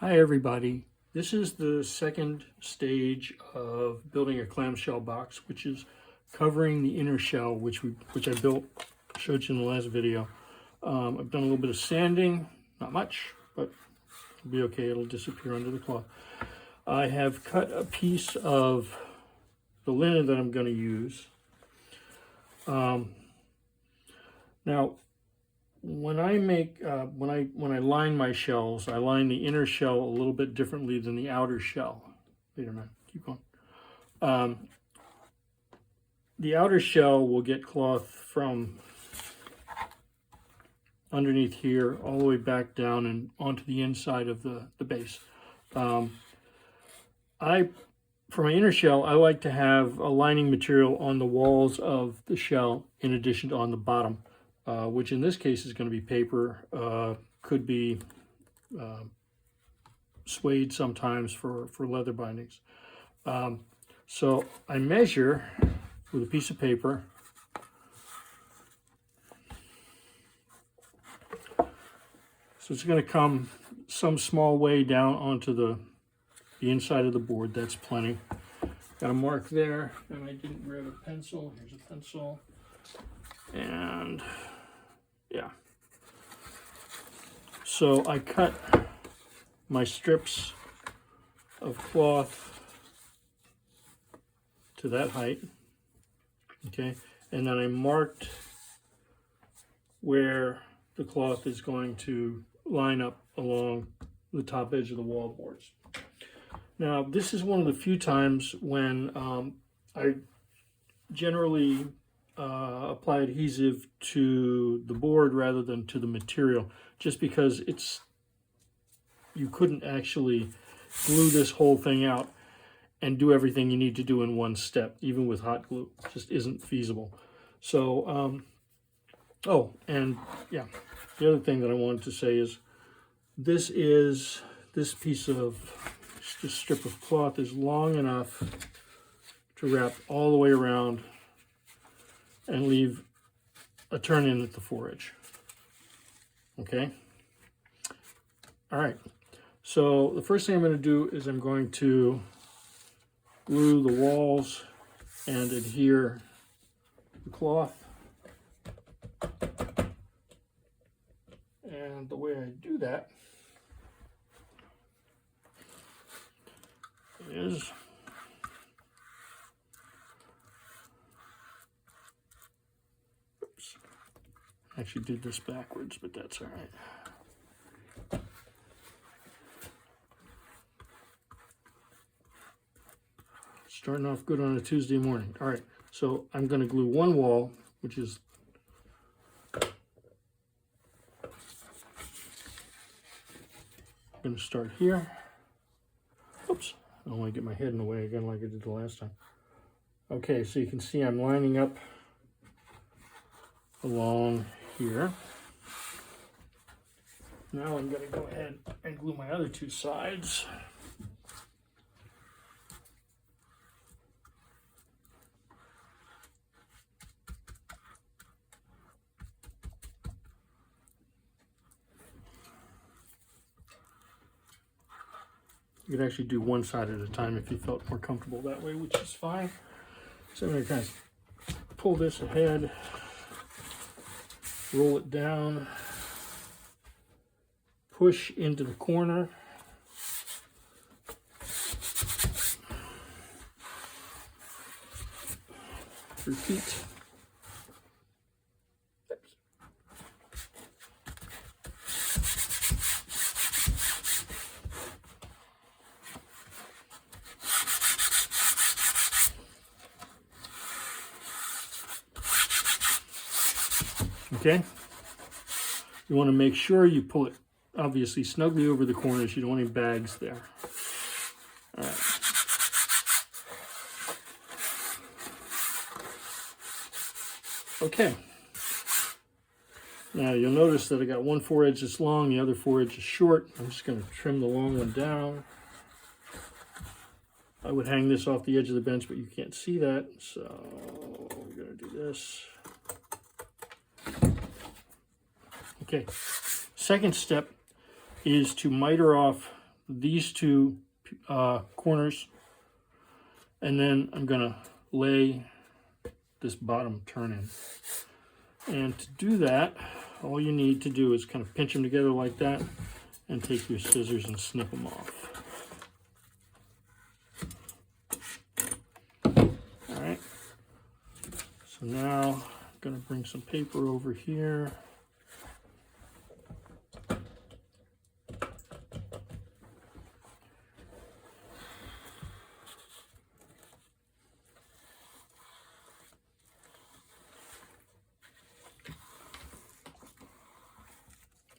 Hi everybody. This is the second stage of building a clamshell box, which is covering the inner shell, which I built, showed you in the last video. I've done a little bit of sanding, not much, but it'll be okay. It'll disappear under the cloth. I have cut a piece of the linen that I'm going to use. Now, when I make when I line my shells, I line the inner shell a little bit differently than the outer shell. Wait a minute, keep going. The outer shell will get cloth from underneath here all the way back down and onto the inside of the base. For my inner shell, I like to have a lining material on the walls of the shell in addition to on the bottom. Which in this case is going to be paper, could be suede sometimes for leather bindings. So I measure with a piece of paper. So it's going to come some small way down onto the inside of the board. That's plenty. Got a mark there, and I didn't grab a pencil. Here's a pencil. And yeah, so I cut my strips of cloth to that height, okay, and then I marked where the cloth is going to line up along the top edge of the wall boards. Now, this is one of the few times when I generally apply adhesive to the board rather than to the material, just because you couldn't actually glue this whole thing out and do everything you need to do in one step, even with hot glue. It just isn't feasible. So oh, and yeah, the other thing that I wanted to say is this piece of this strip of cloth is long enough to wrap all the way around and leave a turn-in at the forage. Okay? All right. So the first thing I'm going to do is I'm going to glue the walls and adhere the cloth. And the way I do that is actually did this backwards, but that's all right. Starting off good on a Tuesday morning. All right, so I'm going to glue one wall, which is I'm going to start here. Oops, I don't want to get my head in the way again like I did the last time. Okay, so you can see I'm lining up along here. Now I'm going to go ahead and glue my other two sides. You could actually do one side at a time if you felt more comfortable that way, which is fine. So I'm going to kind of pull this ahead, roll it down, push into the corner, repeat. Okay, you want to make sure you pull it obviously snugly over the corners. You don't want any bags there. All right. Okay. Now you'll notice that I got one foredge that's long, the other foredge is short. I'm just going to trim the long one down. I would hang this off the edge of the bench, but you can't see that, so we're going to do this. Okay, second step is to miter off these two corners, and then I'm going to lay this bottom turn in. And to do that, all you need to do is kind of pinch them together like that and take your scissors and snip them off. All right. So now I'm going to bring some paper over here.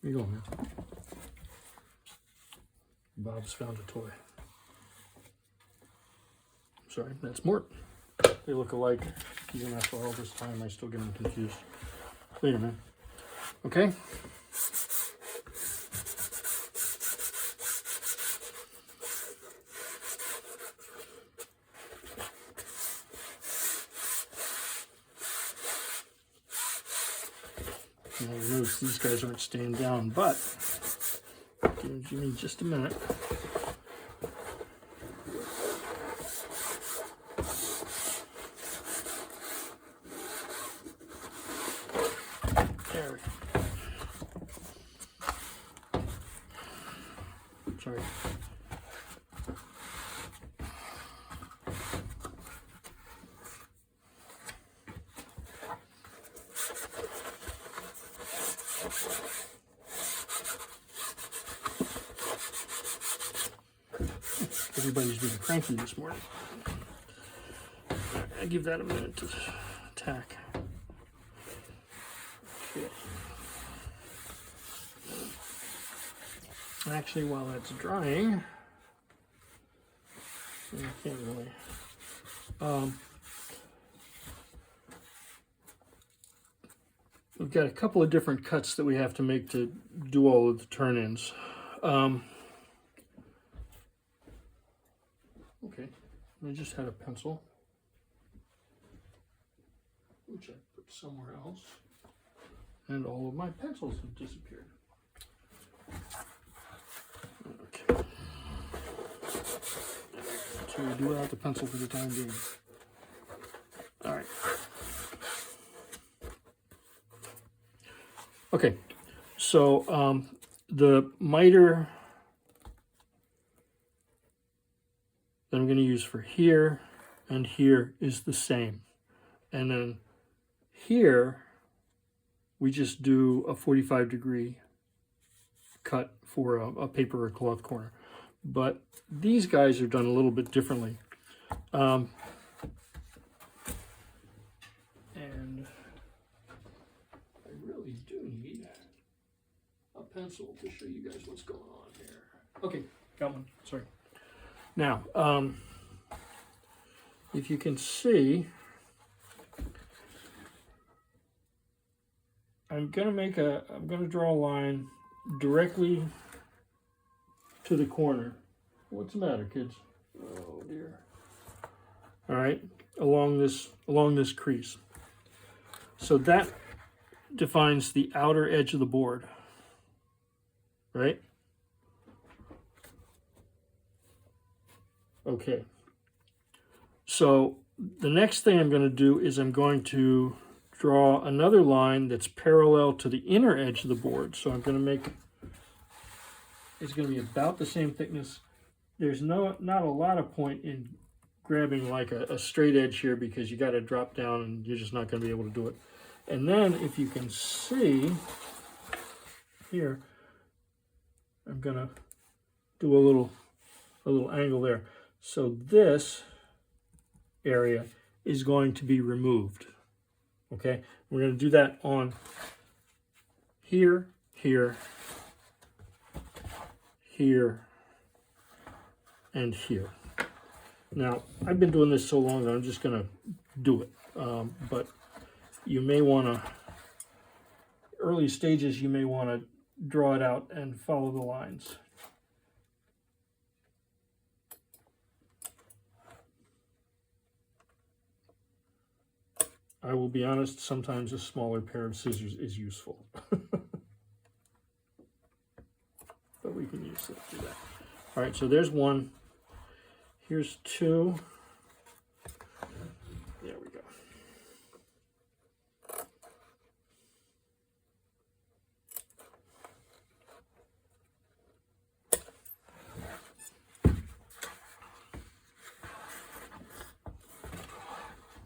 Where you going, man? Bob's found a toy. Sorry, that's Mort. They look alike. Even after all this time, I still get them confused. Later, man. Okay? Now you notice these guys aren't staying down, but give Jimmy just a minute. There we go. Sorry. Everybody's being cranky this morning. I give that a minute to tack. Okay. Actually, while that's drying, I can't really. We've got a couple of different cuts that we have to make to do all of the turn-ins. Okay, I just had a pencil, which I put somewhere else, and all of my pencils have disappeared. Okay, so we do without the pencil for the time being. All right. Okay, so the miter that I'm going to use for here and here is the same. And then here, we just do a 45-degree cut for a paper or cloth corner. But these guys are done a little bit differently. And I really do need a pencil to show you guys what's going on here. Okay, got one, sorry. Now, if you can see, I'm gonna draw a line directly to the corner. What's the matter, kids? Oh dear. All right, along this crease. So that defines the outer edge of the board, right? Okay, so the next thing I'm going to do is I'm going to draw another line that's parallel to the inner edge of the board. So I'm going to make, it's going to be about the same thickness. There's not a lot of point in grabbing like a straight edge here because you got to drop down and you're just not going to be able to do it. And then if you can see here, I'm going to do a little angle there. So this area is going to be removed, okay? We're going to do that on here, here, here, and here. Now, I've been doing this so long that I'm just going to do it, but you may want to, early stages, you may want to draw it out and follow the lines. I will be honest, sometimes a smaller pair of scissors is useful. But we can use that to do that. All right, so there's one. Here's two. There we go.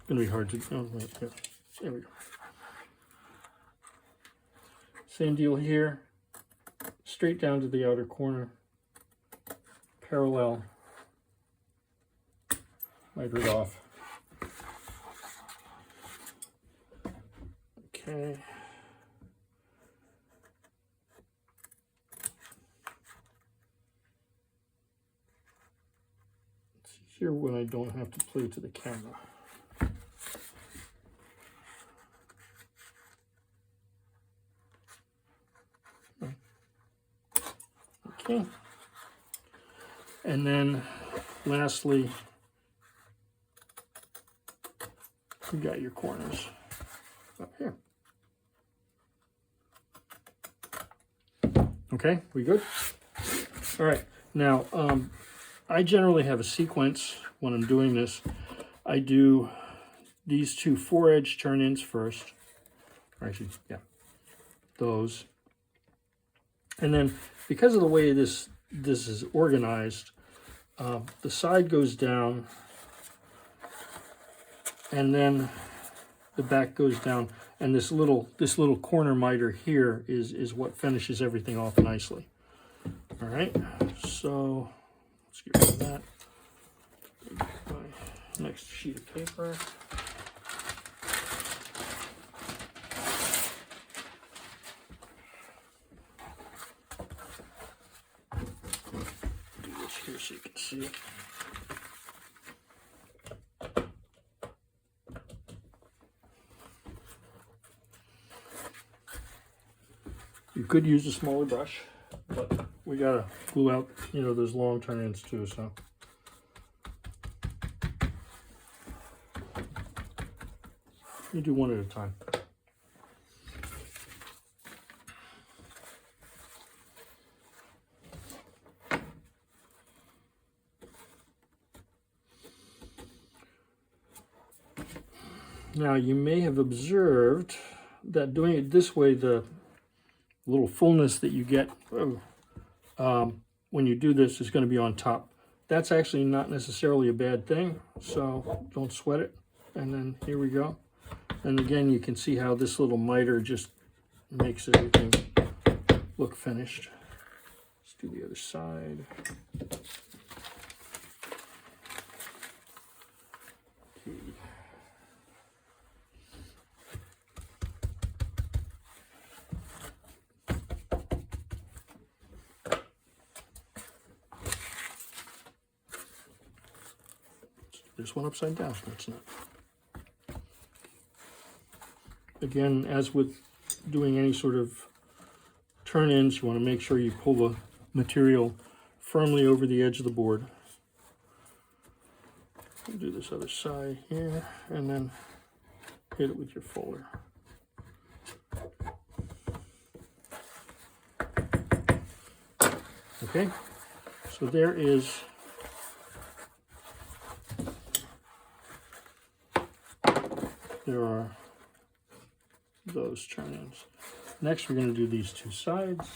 Gonna be hard to, oh wait, here. There we go. Same deal here, straight down to the outer corner, parallel, miter it off. Okay. It's here when I don't have to play to the camera. Okay. And then lastly, you got your corners up here. Okay, we good? All right, now I generally have a sequence when I'm doing this. I do these two 4-edge turn-ins first. Or actually, yeah, those. And then because of the way this is organized, the side goes down, and then the back goes down, and this little corner miter here is what finishes everything off nicely. All right, so let's get rid of that. My next sheet of paper. Do this here so you can see it. You could use a smaller brush, but we gotta glue out, you know, those long turn-ins too, so. You do one at a time. Now you may have observed that doing it this way, the little fullness that you get when you do this is going to be on top. That's actually not necessarily a bad thing, so don't sweat it. And then here we go. And again, you can see how this little miter just makes everything look finished. Let's do the other side. Okay. There's one upside down. That's not. Again, as with doing any sort of turn-ins, you want to make sure you pull the material firmly over the edge of the board. I'll do this other side here, and then hit it with your fuller. Okay, so there is there are those turn-ins. Next, we're going to do these two sides.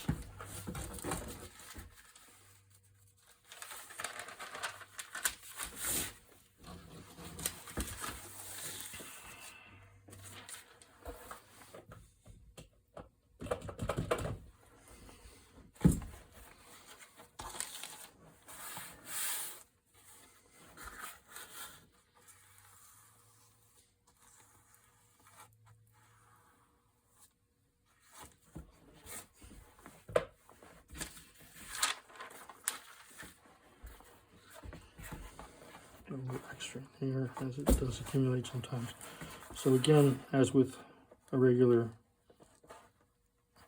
A little extra here, as it does accumulate sometimes. So again, as with a regular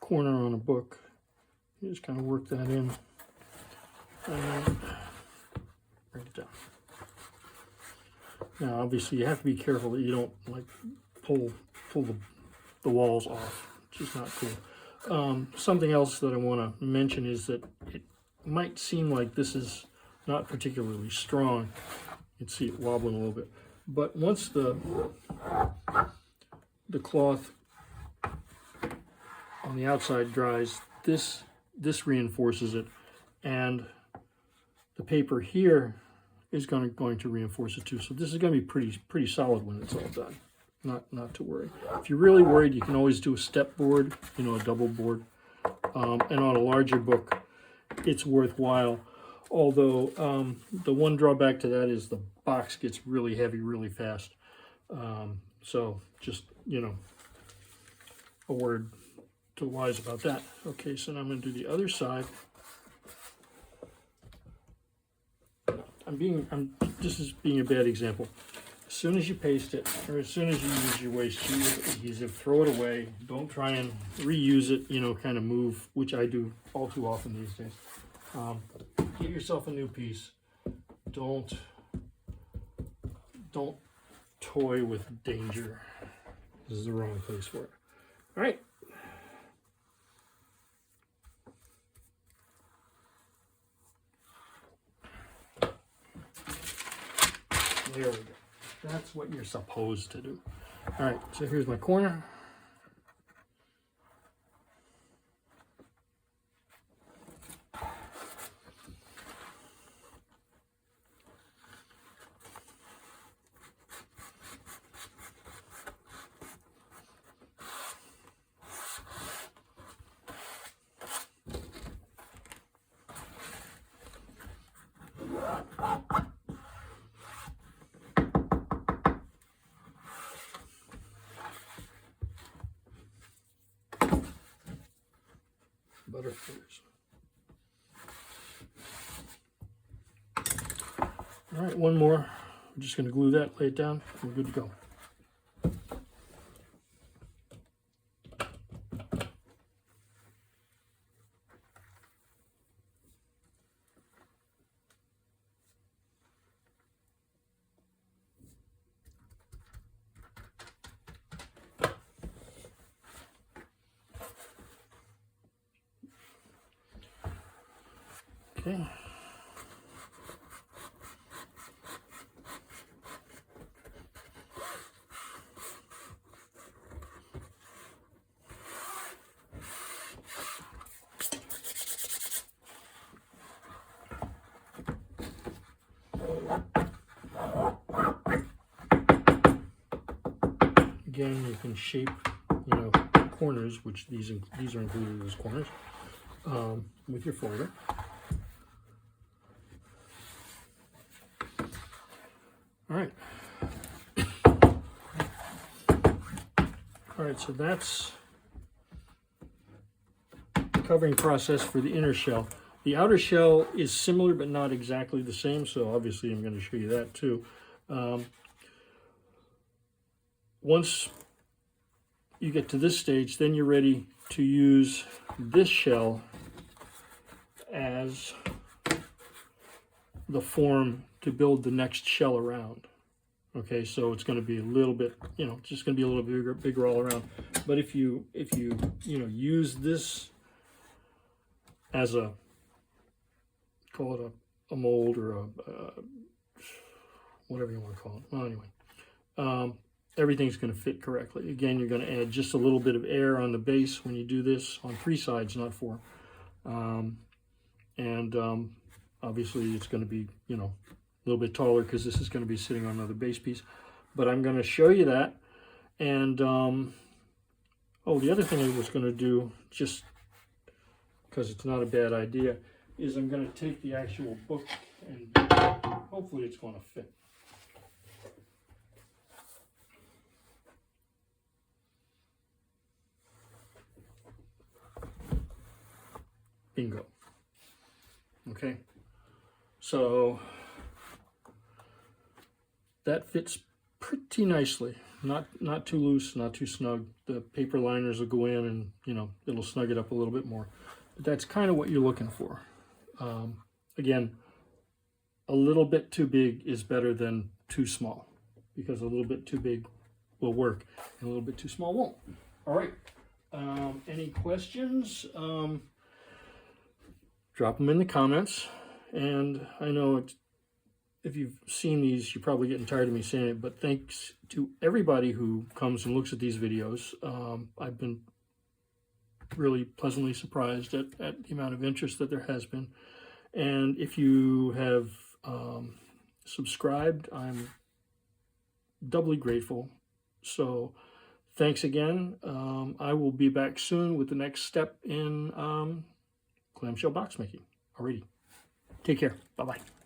corner on a book, you just kind of work that in and bring it down. Now obviously you have to be careful that you don't like pull the walls off, which is not cool. Something else that I want to mention is that might seem like this is not particularly strong. You can see it wobbling a little bit. But once the cloth on the outside dries, this reinforces it, and the paper here is going to reinforce it too. So this is going to be pretty solid when it's all done. Not to worry. If you're really worried, you can always do a step board, you know, a double board. And on a larger book, it's worthwhile. Although the one drawback to that is the box gets really heavy really fast. So just, you know, a word to the wise about that. Okay, so now I'm going to do the other side. This is being a bad example. As soon as you paste it, or as soon as you use your waste adhesive, throw it away. Don't try and reuse it, you know, kind of move, which I do all too often these days. Get yourself a new piece. Don't toy with danger. This is the wrong place for it. All right. There we go. That's what you're supposed to do. All right, so here's my corner. Butterflies. All right, one more. I'm just going to glue that, lay it down, we're good to go. Okay. Again, you can shape, you know, corners, which these are included as corners, with your folder. All right. All right, so that's the covering process for the inner shell. The outer shell is similar, but not exactly the same, so obviously I'm going to show you that too. Once you get to this stage, then you're ready to use this shell as the form to build the next shell around. Okay, so it's going to be a little bit, you know, just going to be a little bigger all around. But if you you know, use this as a, call it a mold or a whatever you want to call it. Well, anyway, everything's going to fit correctly. Again, you're going to add just a little bit of air on the base when you do this on 3 sides, not 4. Obviously it's going to be, you know, a little bit taller because this is going to be sitting on another base piece. But I'm going to show you that. And, oh, the other thing I was going to do, just because it's not a bad idea, is I'm going to take the actual book and hopefully it's going to fit. Bingo. Okay, so that fits pretty nicely. Not too loose, not too snug. The paper liners will go in and, you know, it'll snug it up a little bit more. But that's kind of what you're looking for. Again, a little bit too big is better than too small, because a little bit too big will work and a little bit too small won't. All right, any questions? drop them in the comments. And I know if you've seen these, you're probably getting tired of me saying it, but thanks to everybody who comes and looks at these videos. I've been really pleasantly surprised at the amount of interest that there has been. And if you have subscribed, I'm doubly grateful. So thanks again. I will be back soon with the next step in clamshell box making. Alrighty. Take care. Bye-bye.